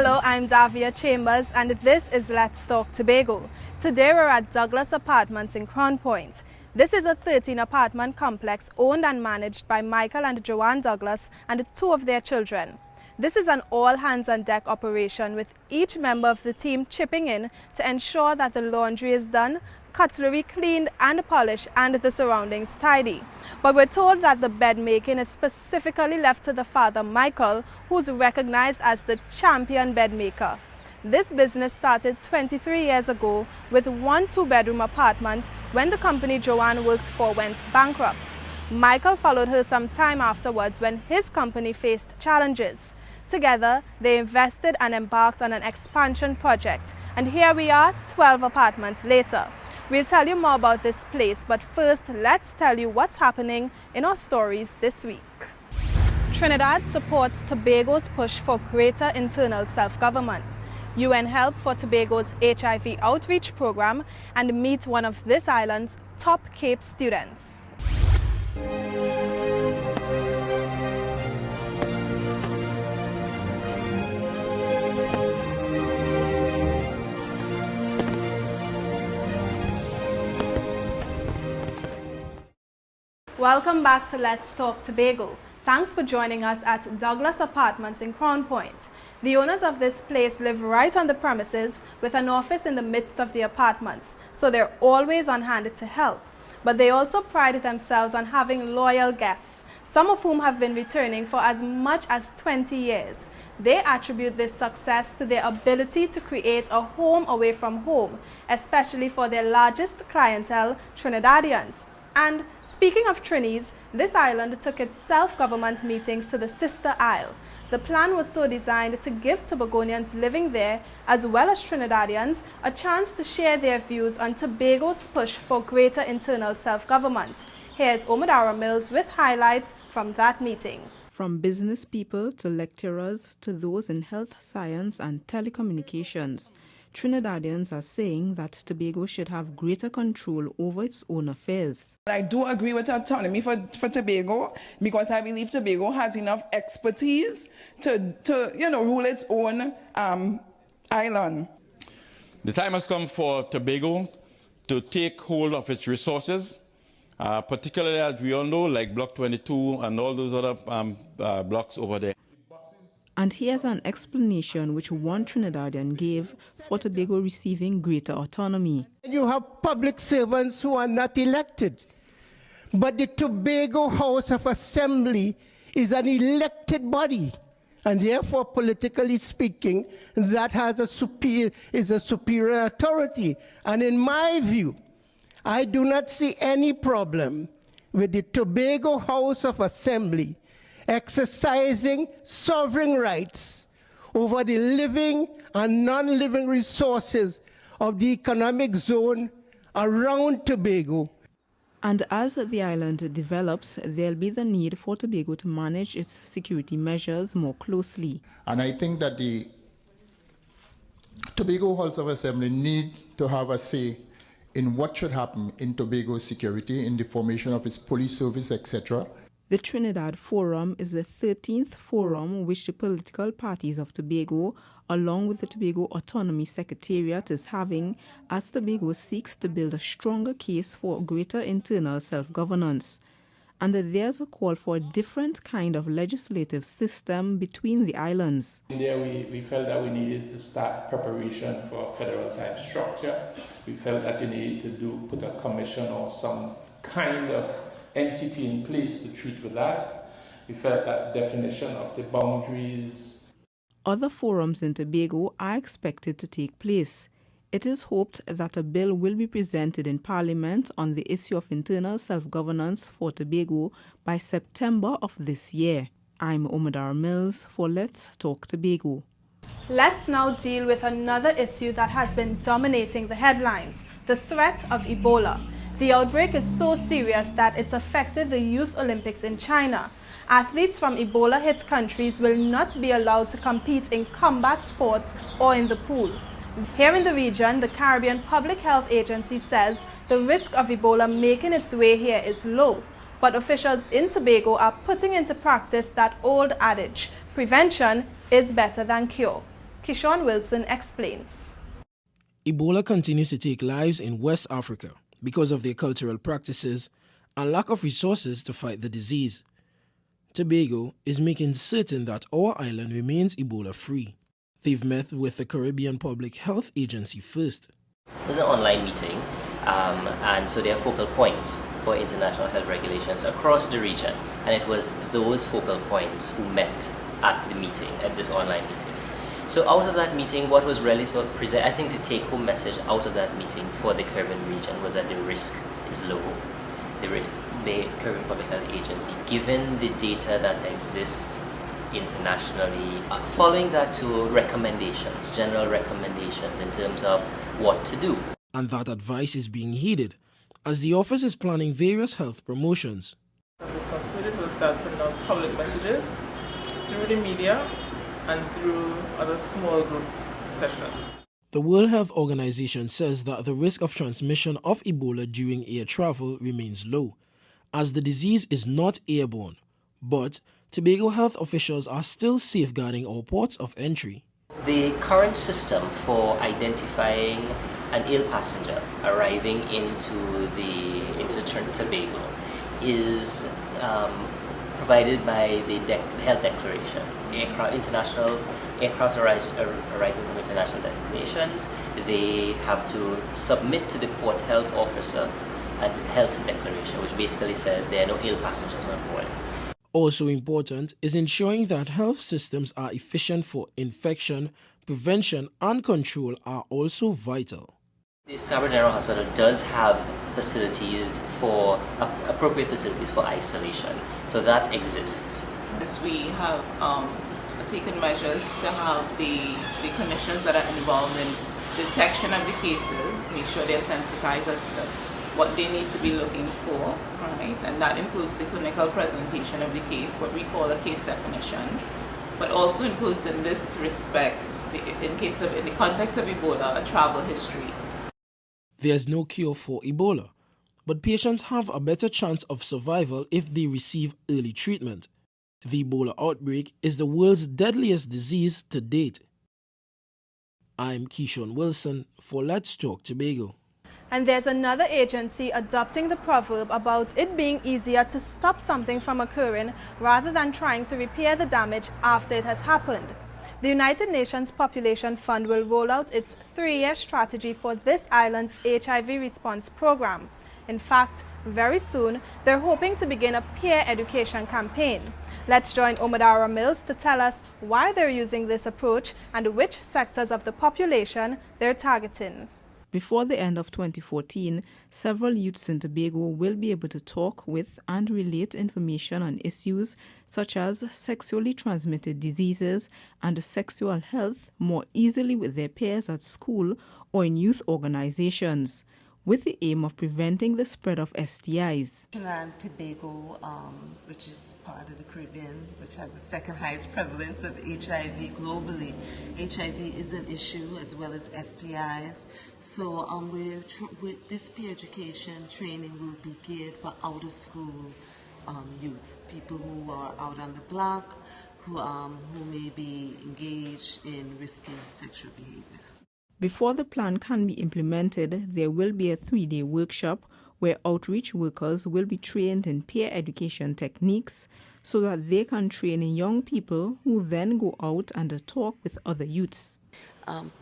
Hello, I'm Davia Chambers and this is Let's Talk Tobago. Today we're at Douglas Apartments in Crown Point. This is a 13-apartment complex owned and managed by Michael and Joanne Douglas and two of their children. This is an all-hands-on-deck operation with each member of the team chipping in to ensure that the laundry is done, cutlery cleaned and polished, and the surroundings tidy. But we're told that the bed making is specifically left to the father, Michael, who's recognized as the champion bed maker. This business started 23 years ago with one two-bedroom apartment when the company Joanne worked for went bankrupt. Michael followed her some time afterwards when his company faced challenges. Together, they invested and embarked on an expansion project. And here we are, 12 apartments later. We'll tell you more about this place, but first, let's tell you what's happening in our stories this week. Trinidad supports Tobago's push for greater internal self-government. UN Help for Tobago's HIV outreach program and meet one of this island's top Cape students. Welcome back to Let's Talk Tobago. Thanks for joining us at Douglas Apartments in Crown Point. The owners of this place live right on the premises with an office in the midst of the apartments, so they're always on hand to help. But they also pride themselves on having loyal guests, some of whom have been returning for as much as 20 years. They attribute this success to their ability to create a home away from home, especially for their largest clientele, Trinidadians. And speaking of Trinis, this island took its self-government meetings to the sister isle. The plan was so designed to give Tobagonians living there, as well as Trinidadians, a chance to share their views on Tobago's push for greater internal self-government. Here's Omadara Mills with highlights from that meeting. From business people to lecturers to those in health science and telecommunications, Trinidadians are saying that Tobago should have greater control over its own affairs. I do agree with autonomy for Tobago because I believe Tobago has enough expertise to rule its own island. The time has come for Tobago to take hold of its resources, particularly as we all know, like Block 22 and all those other blocks over there. And here's an explanation which one Trinidadian gave for Tobago receiving greater autonomy. You have public servants who are not elected, but the Tobago House of Assembly is an elected body, and therefore, politically speaking, that has a superior authority. And in my view, I do not see any problem with the Tobago House of Assembly exercising sovereign rights over the living and non-living resources of the economic zone around Tobago. And as the island develops, there'll be the need for Tobago to manage its security measures more closely. And I think that the Tobago House of Assembly need to have a say in what should happen in Tobago's security, in the formation of its police service, etc. The Trinidad Forum is the 13th forum which the political parties of Tobago, along with the Tobago Autonomy Secretariat, is having as Tobago seeks to build a stronger case for greater internal self-governance. And that there's a call for a different kind of legislative system between the islands. There we felt that we needed to start preparation for a federal type structure. We felt that we needed to put a commission or some kind of entity in place to treat with that. We felt that definition of the boundaries. Other forums in Tobago are expected to take place. It is hoped that a bill will be presented in Parliament on the issue of internal self-governance for Tobago by September of this year. I'm Omadara Mills for Let's Talk Tobago. Let's now deal with another issue that has been dominating the headlines, the threat of Ebola. The outbreak is so serious that it's affected the Youth Olympics in China. Athletes from Ebola-hit countries will not be allowed to compete in combat sports or in the pool. Here in the region, the Caribbean Public Health Agency says the risk of Ebola making its way here is low. But officials in Tobago are putting into practice that old adage, prevention is better than cure. Keyshawn Wilson explains. Ebola continues to take lives in West Africa because of their cultural practices and lack of resources to fight the disease. Tobago is making certain that our island remains Ebola-free. They've met with the Caribbean Public Health Agency first. It was an online meeting, and so there are focal points for international health regulations across the region, and it was those focal points who met at the meeting, at this online meeting. So out of that meeting, what was really sort of present, I think the take-home message out of that meeting for the Caribbean region was that the risk is low. The Caribbean Public Health Agency, given the data that exists internationally, following that to recommendations, general recommendations in terms of what to do. And that advice is being heeded, as the office is planning various health promotions. As is concluded, we'll start sending out public messages through the media and through other small group sessions. The World Health Organization says that the risk of transmission of Ebola during air travel remains low, as the disease is not airborne, but Tobago health officials are still safeguarding our ports of entry. The current system for identifying an ill passenger arriving into Tobago is provided by the health declaration. International aircraft arriving from international destinations, they have to submit to the port health officer a health declaration, which basically says there are no ill passengers on board. Also important is ensuring that health systems are efficient for infection, prevention and control are also vital. The Scarborough General Hospital does have facilities for, appropriate facilities for isolation, so that exists. We have taken measures to have the clinicians that are involved in detection of the cases, make sure they're sensitized as to what they need to be looking for, right? And that includes the clinical presentation of the case, what we call a case definition, but also includes in this respect, in the context of Ebola, a travel history. There's no cure for Ebola, but patients have a better chance of survival if they receive early treatment. The Ebola outbreak is the world's deadliest disease to date. I'm Keyshawn Wilson for Let's Talk Tobago. And there's another agency adopting the proverb about it being easier to stop something from occurring rather than trying to repair the damage after it has happened. The United Nations Population Fund will roll out its 3-year strategy for this island's HIV response program. In fact, very soon, they're hoping to begin a peer education campaign. Let's join Omadara Mills to tell us why they're using this approach and which sectors of the population they're targeting. Before the end of 2014, several youths in Tobago will be able to talk with and relate information on issues such as sexually transmitted diseases and sexual health more easily with their peers at school or in youth organizations, with the aim of preventing the spread of STIs. Trinidad and Tobago, which is part of the Caribbean, which has the second highest prevalence of HIV globally. HIV is an issue as well as STIs. So this peer education training will be geared for out of school youth, people who are out on the block, who may be engaged in risky sexual behavior. Before the plan can be implemented, there will be a 3-day workshop where outreach workers will be trained in peer education techniques so that they can train young people who then go out and talk with other youths.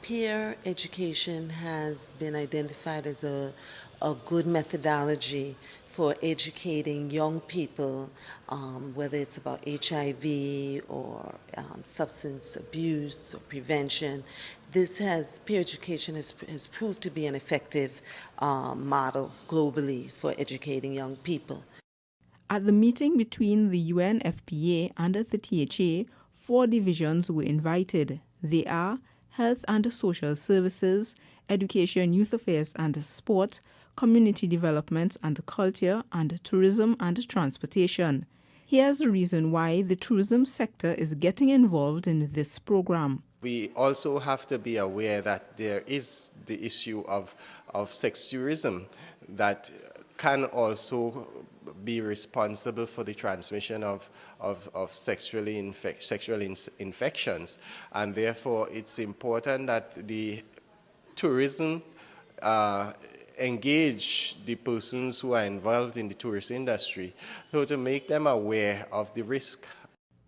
Peer education has been identified as a good methodology for educating young people, whether it's about HIV or substance abuse or prevention. Peer education has proved to be an effective model globally for educating young people. At the meeting between the UNFPA and the THA, 4 divisions were invited. They are Health and Social Services, Education, Youth Affairs and Sport, Community Development and Culture, and Tourism and Transportation. Here's the reason why the tourism sector is getting involved in this program. We also have to be aware that there is the issue of sex tourism that can also be responsible for the transmission of sexual infections. And therefore, it's important that the tourism engage the persons who are involved in the tourist industry, so to make them aware of the risk.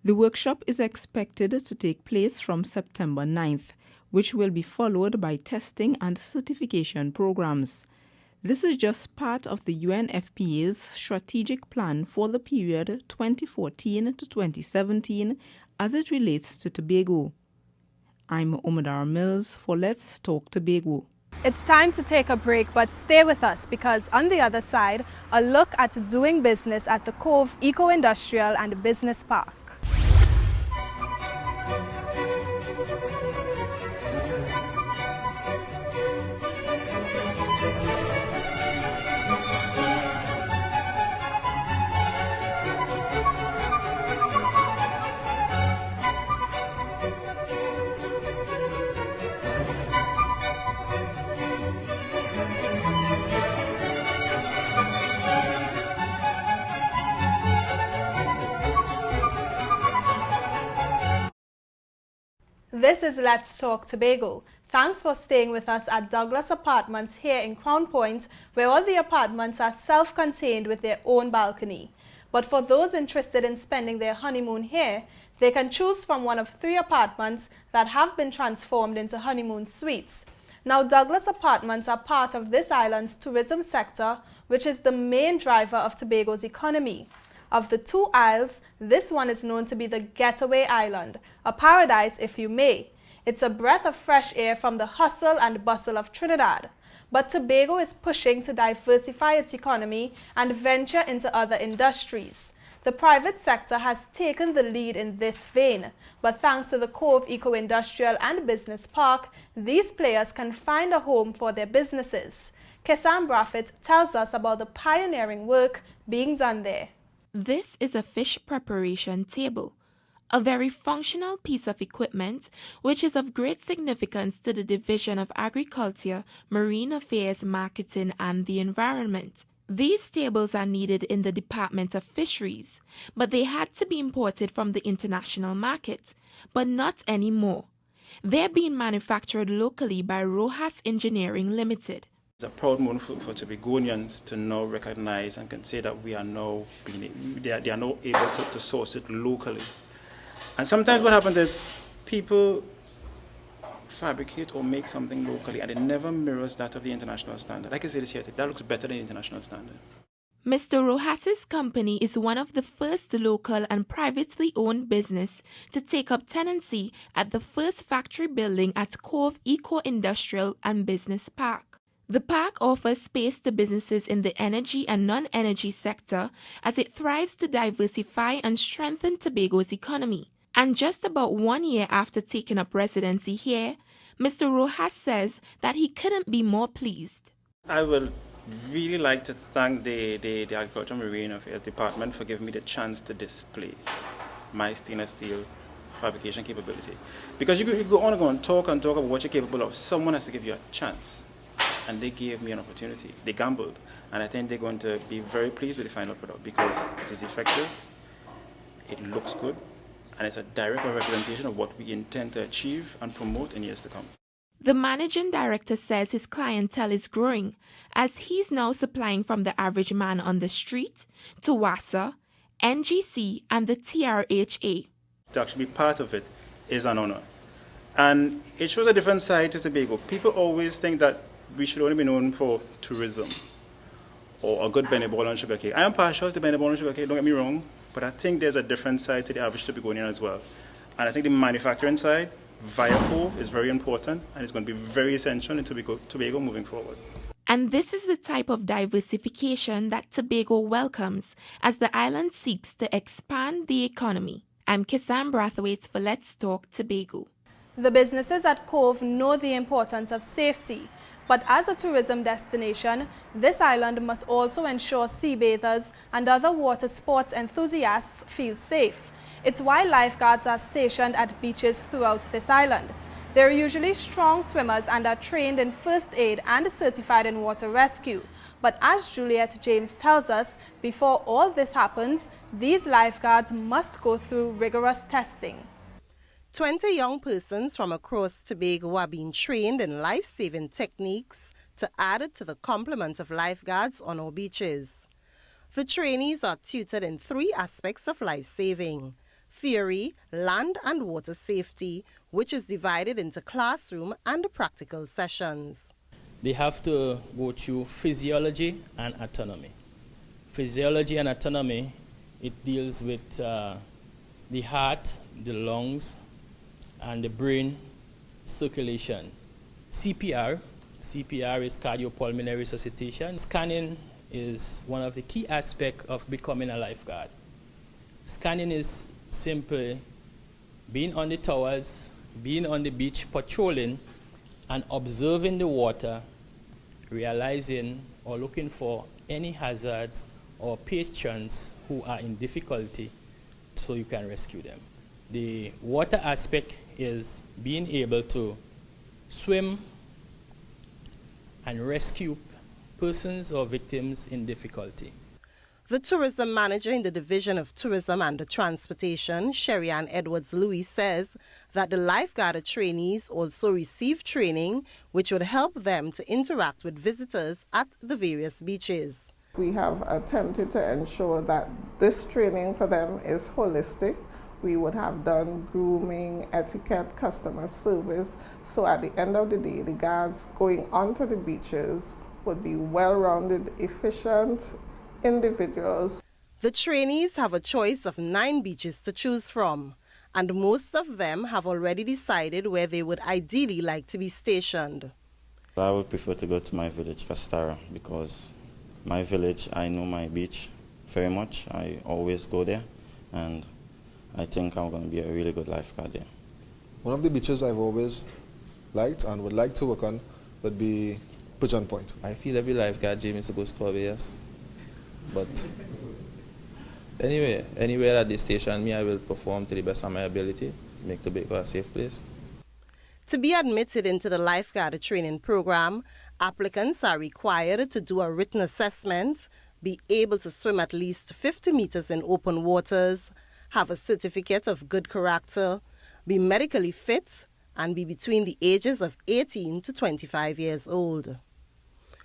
The workshop is expected to take place from September 9th, which will be followed by testing and certification programs. This is just part of the UNFPA's strategic plan for the period 2014 to 2017 as it relates to Tobago. I'm Omadara Mills for Let's Talk Tobago. It's time to take a break, but stay with us because on the other side, a look at doing business at the Cove Eco-Industrial and Business Park. This is Let's Talk Tobago. Thanks for staying with us at Douglas Apartments here in Crown Point, where all the apartments are self-contained with their own balcony. But for those interested in spending their honeymoon here, they can choose from one of 3 apartments that have been transformed into honeymoon suites. Now, Douglas Apartments are part of this island's tourism sector, which is the main driver of Tobago's economy. Of the 2 isles, this one is known to be the getaway island, a paradise if you may. It's a breath of fresh air from the hustle and bustle of Trinidad. But Tobago is pushing to diversify its economy and venture into other industries. The private sector has taken the lead in this vein, but thanks to the Cove Eco-Industrial and Business Park, these players can find a home for their businesses. Kesam Braffett tells us about the pioneering work being done there. This is a fish preparation table, a very functional piece of equipment which is of great significance to the Division of Agriculture, Marine Affairs, Marketing and the Environment. These tables are needed in the Department of Fisheries, but they had to be imported from the international market, but not anymore. They're being manufactured locally by Rojas Engineering Limited. It's a proud moment for Tobagonians to now recognize and can say that we are now they are now able to source it locally. And sometimes what happens is people fabricate or make something locally and it never mirrors that of the international standard. Like I say this here, that looks better than the international standard. Mr. Rojas's company is one of the first local and privately owned business to take up tenancy at the first factory building at Cove Eco-Industrial and Business Park. The park offers space to businesses in the energy and non-energy sector as it thrives to diversify and strengthen Tobago's economy. And just about 1 year after taking up residency here, Mr. Rojas says that he couldn't be more pleased. I would really like to thank the Agriculture and Marine Affairs Department for giving me the chance to display my stainless steel fabrication capability. Because you could go on and talk about what you're capable of. Someone has to give you a chance. And they gave me an opportunity. They gambled. And I think they're going to be very pleased with the final product because it is effective, it looks good, and it's a direct representation of what we intend to achieve and promote in years to come. The managing director says his clientele is growing as he's now supplying from the average man on the street to WASA, NGC, and the TRHA. To actually be part of it is an honor. And it shows a different side to Tobago. People always think that we should only be known for tourism or a good Benebol and sugarcane. I am partial to Benebol and sugarcane, don't get me wrong, but I think there's a different side to the average Tobagonian as well. And I think the manufacturing side, via Cove, is very important and it's going to be very essential in Tobago moving forward. And this is the type of diversification that Tobago welcomes as the island seeks to expand the economy. I'm Kesam Brathwaite for Let's Talk Tobago. The businesses at Cove know the importance of safety. But as a tourism destination, this island must also ensure sea bathers and other water sports enthusiasts feel safe. It's why lifeguards are stationed at beaches throughout this island. They're usually strong swimmers and are trained in first aid and certified in water rescue. But as Juliet James tells us, before all this happens, these lifeguards must go through rigorous testing. 20 young persons from across Tobago are being trained in life-saving techniques to add to the complement of lifeguards on our beaches. The trainees are tutored in 3 aspects of life-saving: theory, land and water safety, which is divided into classroom and practical sessions. They have to go through physiology and autonomy. Physiology and autonomy, it deals with the heart, the lungs, and the brain circulation. CPR is cardiopulmonary resuscitation. Scanning is one of the key aspects of becoming a lifeguard. Scanning is simply being on the towers, being on the beach, patrolling, and observing the water, realizing or looking for any hazards or patrons who are in difficulty so you can rescue them. The water aspect is being able to swim and rescue persons or victims in difficulty. The tourism manager in the Division of Tourism and Transportation, Sherry-Ann Edwards-Louis, says that the lifeguard trainees also receive training which would help them to interact with visitors at the various beaches. We have attempted to ensure that this training for them is holistic. We would have done grooming, etiquette, customer service, so at the end of the day, the guards going onto the beaches would be well-rounded, efficient individuals. The trainees have a choice of 9 beaches to choose from, and most of them have already decided where they would ideally like to be stationed. I would prefer to go to my village, Castara, because my village, I know my beach very much. I always go there, and I think I'm going to be a really good lifeguard there. One of the beaches I've always liked and would like to work on would be Pigeon Point. I feel every lifeguard dream is supposed to be, yes. But anyway, anywhere that they station me, I will perform to the best of my ability, make Tobago a safe place. To be admitted into the lifeguard training program, applicants are required to do a written assessment, be able to swim at least 50 meters in open waters, have a certificate of good character, be medically fit, and be between the ages of 18 to 25 years old.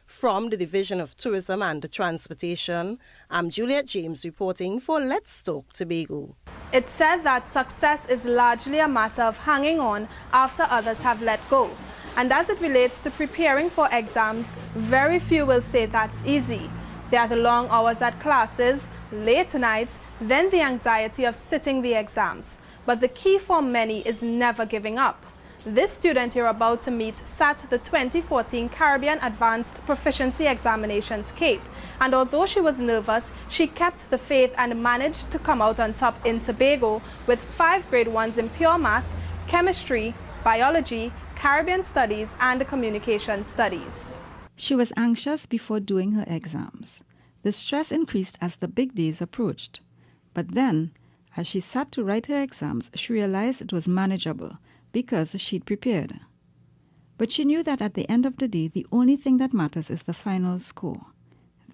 From the Division of Tourism and Transportation, I'm Juliet James reporting for Let's Talk Tobago. It's said that success is largely a matter of hanging on after others have let go. And as it relates to preparing for exams, very few will say that's easy. There are the long hours at classes, late nights, then the anxiety of sitting the exams. But the key for many is never giving up. This student you're about to meet sat the 2014 Caribbean Advanced Proficiency Examinations CAPE, and although she was nervous, she kept the faith and managed to come out on top in Tobago with 5 grade 1s in pure math, chemistry, biology, Caribbean studies, and communication studies. She was anxious before doing her exams. The stress increased as the big days approached. But then, as she sat to write her exams, she realized it was manageable because she'd prepared. But she knew that at the end of the day, the only thing that matters is the final score.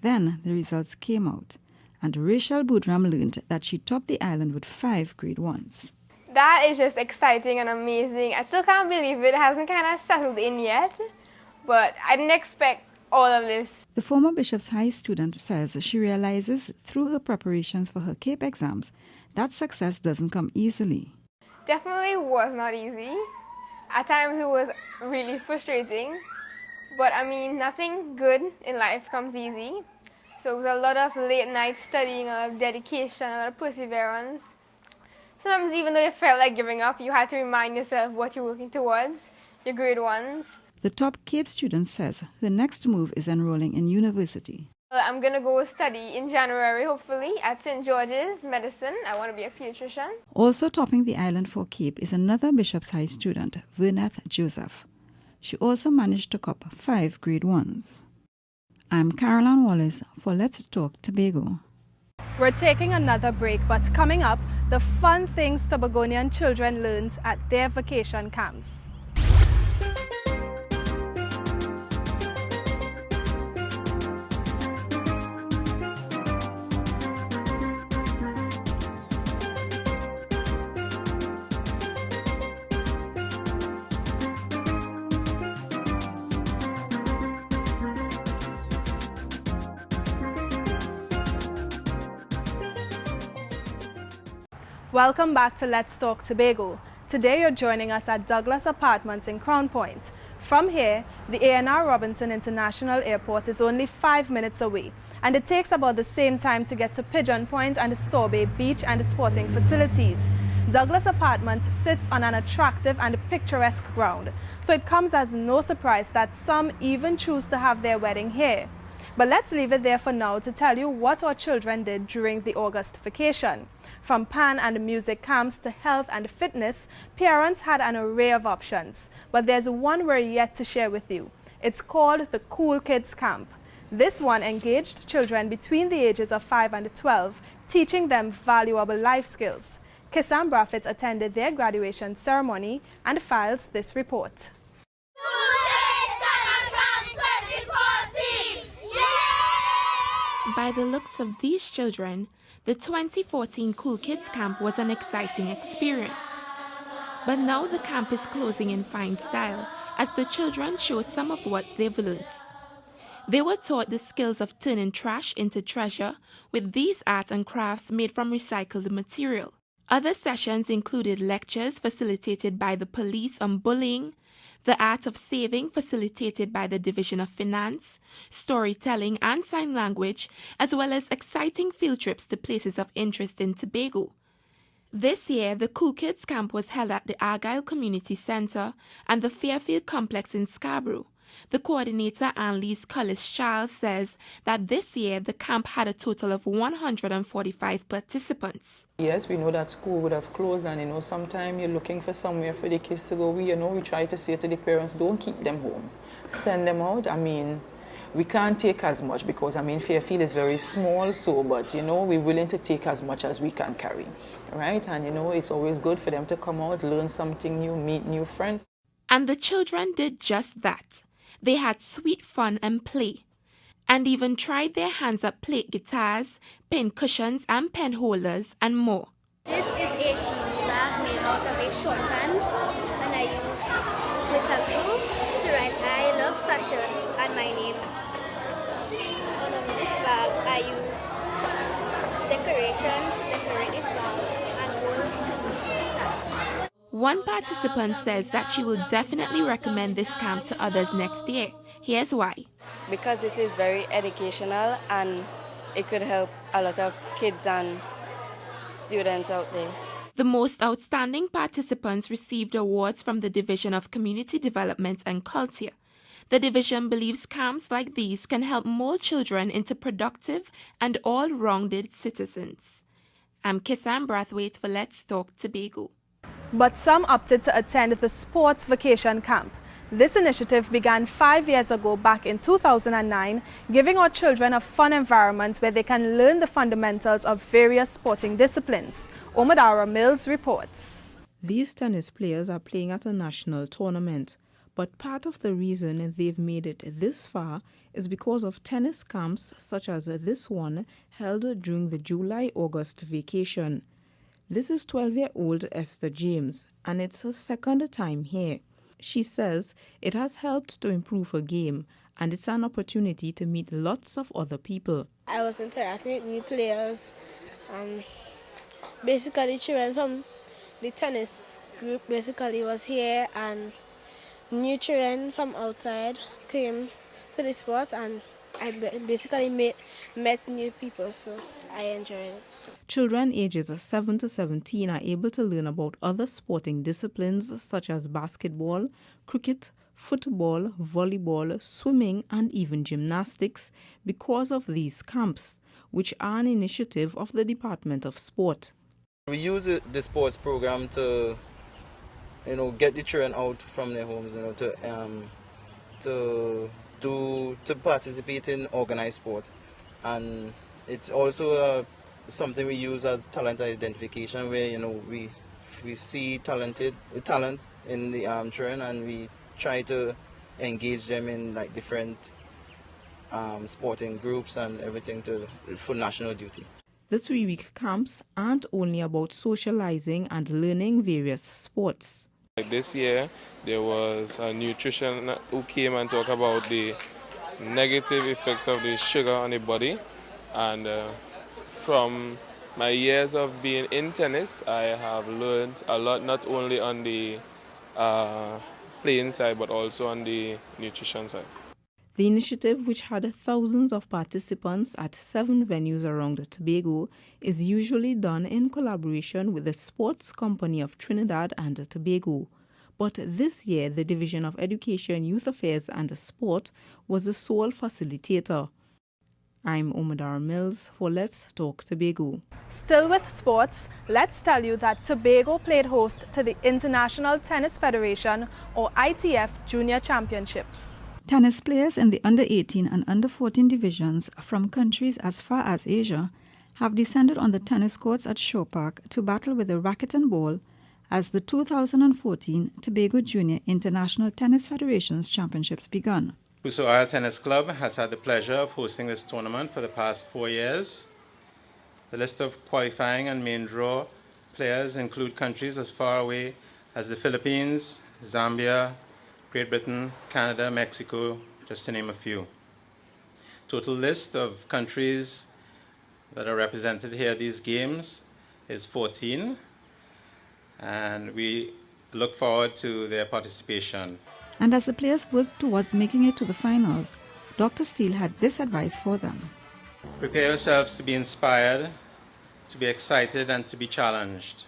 Then the results came out, and Rachel Boudram learned that she topped the island with 5 grade 1s. That is just exciting and amazing. I still can't believe it hasn't kind of settled in yet, but I didn't expect all of this. The former Bishop's High student says she realizes through her preparations for her CAPE exams that success doesn't come easily. Definitely was not easy. At times it was really frustrating, but I mean, nothing good in life comes easy. So it was a lot of late night studying, a lot of dedication, a lot of perseverance. Sometimes even though you felt like giving up, you had to remind yourself what you're working towards, your grade 1s. The top CAPE student says her next move is enrolling in university. I'm going to go study in January, hopefully, at St. George's Medicine. I want to be a pediatrician. Also topping the island for CAPE is another Bishop's High student, Verneth Joseph. She also managed to cop 5 grade 1s. I'm Caroline Wallace for Let's Talk Tobago. We're taking another break, but coming up, the fun things Tobagonian children learned at their vacation camps. Welcome back to Let's Talk Tobago. Today you're joining us at Douglas Apartments in Crown Point. From here, the A&R Robinson International Airport is only 5 minutes away, and it takes about the same time to get to Pigeon Point and the Storbay Beach and the sporting facilities. Douglas Apartments sits on an attractive and picturesque ground, so it comes as no surprise that some even choose to have their wedding here. But let's leave it there for now to tell you what our children did during the August vacation. From pan and music camps to health and fitness, parents had an array of options. But there's one we're yet to share with you. It's called the Cool Kids Camp. This one engaged children between the ages of 5 and 12, teaching them valuable life skills. Kissam Braffett attended their graduation ceremony and files this report. By the looks of these children, the 2014 Cool Kids Camp was an exciting experience. But now the camp is closing in fine style as the children show some of what they've learned. They were taught the skills of turning trash into treasure with these arts and crafts made from recycled material. Other sessions included lectures facilitated by the police on bullying, the art of saving facilitated by the Division of Finance, storytelling and sign language, as well as exciting field trips to places of interest in Tobago. This year, the Cool Kids Camp was held at the Argyle Community Centre and the Fairfield Complex in Scarborough. The coordinator, Annelise Cullis-Charles, says that this year the camp had a total of 145 participants. Yes, we know that school would have closed, and sometimes you're looking for somewhere for the kids to go. We try to say to the parents, don't keep them home. Send them out. We can't take as much because, Fairfield is very small, but, we're willing to take as much as we can carry, right? And, it's always good for them to come out, learn something new, meet new friends. And the children did just that. They had sweet fun and play, and even tried their hands at plate guitars, pin cushions and pen holders, and more. This is a cheese bag made out of a short pants, and I use glitter glue to write I love fashion and my name. On this bag I use decoration to decorate this bag and wool to use. One participant says that she will definitely recommend this camp to others next year. Here's why. Because it is very educational and it could help a lot of kids and students out there. The most outstanding participants received awards from the Division of Community Development and Culture. The division believes camps like these can help mold children into productive and all-rounded citizens. I'm Kissam Brathwaite for Let's Talk Tobago. But some opted to attend the Sports Vacation Camp. This initiative began 5 years ago back in 2009, giving our children a fun environment where they can learn the fundamentals of various sporting disciplines. Omadara Mills reports. These tennis players are playing at a national tournament, but part of the reason they've made it this far is because of tennis camps such as this one held during the July-August vacation. This is 12-year-old Esther James, and it's her second time here. She says it has helped to improve her game, and it's an opportunity to meet lots of other people. I was interacting with new players. Basically, children from the tennis group was here, and new children from outside came to the sport, and I basically met new people, so I enjoyed it. Children ages 7 to 17 are able to learn about other sporting disciplines such as basketball, cricket, football, volleyball, swimming, and even gymnastics because of these camps, which are an initiative of the Department of Sport. We use the sports program to, get the children out from their homes, to participate in organized sport, and it's also something we use as talent identification, where we see talent in the children, and we try to engage them in different sporting groups and everything for national duty. The 3-week camps aren't only about socializing and learning various sports. This year, there was a nutrition who came and talked about the negative effects of the sugar on the body, and from my years of being in tennis, I have learned a lot, not only on the playing side, but also on the nutrition side. The initiative, which had thousands of participants at 7 venues around Tobago, is usually done in collaboration with the Sports Company of Trinidad and Tobago. But this year, the Division of Education, Youth Affairs and Sport was the sole facilitator. I'm Omadar Mills for Let's Talk Tobago. Still with sports, let's tell you that Tobago played host to the International Tennis Federation, or ITF, Junior Championships. Tennis players in the under-18 and under-14 divisions from countries as far as Asia have descended on the tennis courts at Shore Park to battle with a racket and ball as the 2014 Tobago Junior International Tennis Federation's Championships begun. Busso Isle Tennis Club has had the pleasure of hosting this tournament for the past 4 years. The list of qualifying and main draw players include countries as far away as the Philippines, Zambia, Great Britain, Canada, Mexico, just to name a few. Total list of countries that are represented here at these games is 14, and we look forward to their participation. And as the players worked towards making it to the finals, Dr. Steele had this advice for them. Prepare yourselves to be inspired, to be excited, and to be challenged.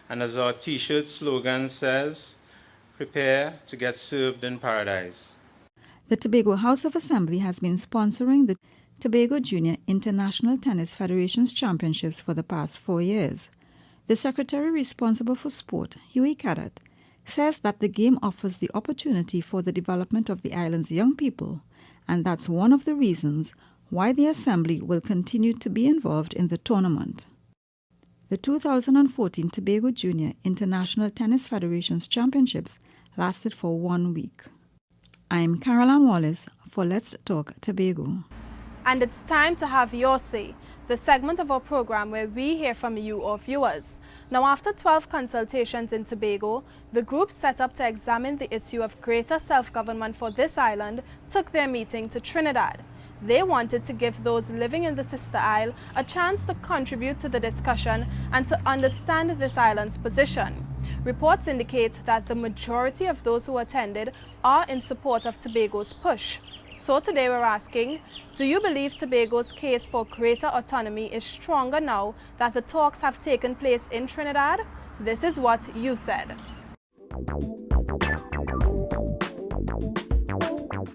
And as our T-shirt slogan says, prepare to get served in paradise. The Tobago House of Assembly has been sponsoring the Tobago Junior International Tennis Federation's Championships for the past 4 years. The secretary responsible for sport, Huey Cadet, says that the game offers the opportunity for the development of the island's young people, and that's one of the reasons why the Assembly will continue to be involved in the tournament. The 2014 Tobago Junior International Tennis Federation's Championships lasted for 1 week. I'm Caroline Wallace for Let's Talk Tobago. And it's time to have your say, the segment of our program where we hear from you, our viewers. Now, after 12 consultations in Tobago, the group set up to examine the issue of greater self-government for this island took their meeting to Trinidad. They wanted to give those living in the sister isle a chance to contribute to the discussion and to understand this island's position. Reports indicate that the majority of those who attended are in support of Tobago's push. So today we're asking, do you believe Tobago's case for greater autonomy is stronger now that the talks have taken place in Trinidad? This is what you said.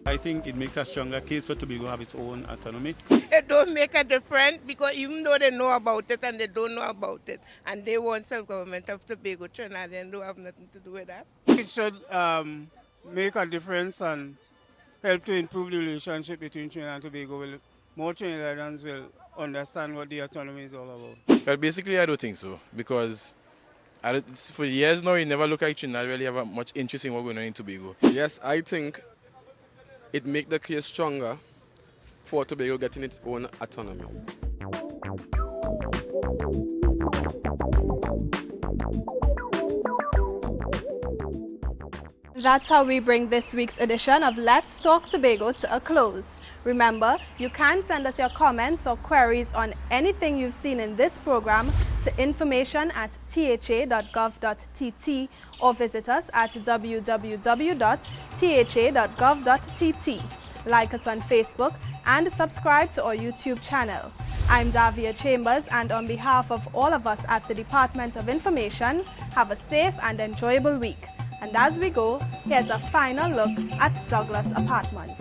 I think it makes a stronger case for Tobago to have its own autonomy. It don't make a difference because even though they know about it and they don't know about it and they want self-government of Tobago, Trinidad, they don't have nothing to do with that. It should make a difference and help to improve the relationship between Trinidad and Tobago. More Trinidadians will understand what the autonomy is all about. Well, basically, I don't think so, because for years now, you never look like Trinidad really have much interest in what's going on in Tobago. Yes, I think it makes the case stronger for Tobago getting its own autonomy. That's how we bring this week's edition of Let's Talk Tobago to a close. Remember, you can send us your comments or queries on anything you've seen in this program to information@tha.gov.tt or visit us at www.tha.gov.tt. Like us on Facebook and subscribe to our YouTube channel. I'm Davia Chambers, and on behalf of all of us at the Department of Information, have a safe and enjoyable week. And as we go, here's a final look at Douglas Apartments.